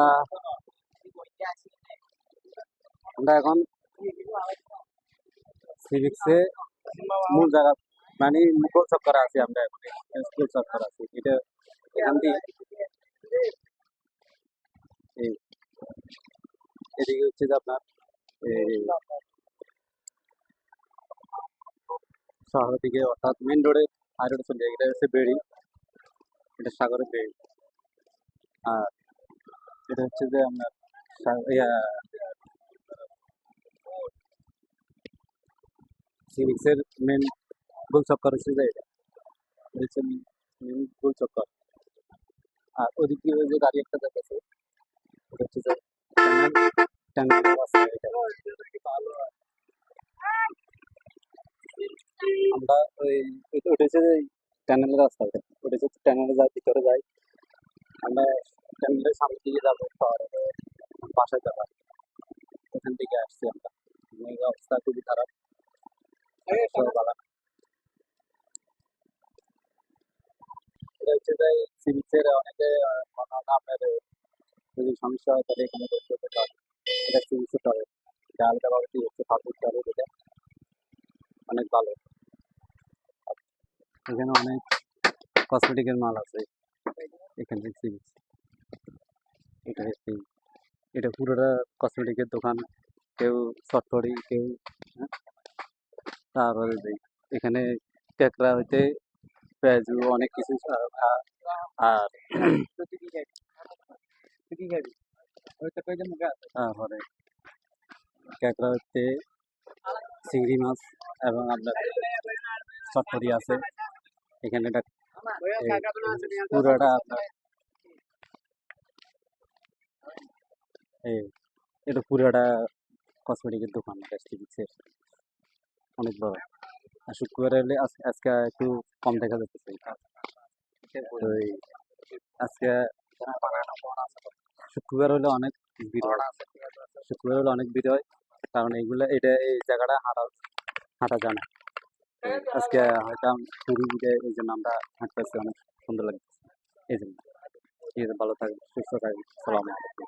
আহ, আমরা এখন সিভিক্সে মূল জায়গা মানে গোল চক্করে আছি। আমরা এখন গোল চক্কর আছি। এটা এখান দিয়ে এই এদিকে হচ্ছে যে আপনার এই শহরের দিকে অর্থাৎ মেন রোডে হাই রোডে চলে যায়। এটা হচ্ছে বেড়ি, এটা সাগরের বেড়ি। আর এটা হচ্ছে যে আপনার সিভিক্সের মেন গোল চক্কর হচ্ছে যে এটা হচ্ছে মেন গোল চক্কর। আর ওদিক দিয়ে ওই যে গাড়ি একটা যাচ্ছে ওটা হচ্ছে যে টানেল, টানেল রাস্তা এটা। আমরা ওই ওটা হচ্ছে যে টানেলের রাস্তা, ওটা হচ্ছে টানেলে যায়, ভিতরে যাই। আমরা টানেলের সামনে দিকে যাবো শহরের বাসায় যাবো। ওখান থেকে আসছি আমরা। মেঘ অবস্থা খুবই খারাপ, শহর বাগান। এটা হচ্ছে যে সিভিক্সের অনেকে মনে হয় না আপনার যদি সমস্যা হয় তাহলে এখানে করতে হতে পারে। এটা সিভিক্সের টবে, এটা আলাদাভাবে দিয়ে হচ্ছে পাবলিক টবে, যেটা অনেক ভালো। এখানে অনেক কসমেটিকের মাল আছে এখান থেকে সিভিক্স। এটা হচ্ছে এটা পুরোটা কসমেটিকের দোকান। কেউ চটপটি, কেউ হ্যাঁ, তারপরে এখানে টেকরা হইতে পেঁয়াজু অনেক কিছু আর তারপরে কাঁকড়া হচ্ছে চিংড়ি মাছ এবং আপনার চটপটি আছে এখানে। এটা পুরোটা আপনার এই এটা পুরোটা কসমেটিকের দোকান প্লাস্টিক্সের, অনেক বড়। আর শুক্রবার হলে আজকে একটু কম দেখা যাচ্ছে। তো আজকে শুক্রবার হলে অনেক ভিড় হয়, শুক্রবার হলে অনেক ভিড় হয়। কারণ এইগুলা এটা এই জায়গাটা হাঁটা যায় না। আজকে হয়তো শুরু দিকে এই জন্য আমরা হাঁটতেছি, অনেক সুন্দর লাগছে এই জন্য। ঠিক আছে, ভালো থাকবেন, সুস্থ থাকবেন, সালাম আলাইকুম।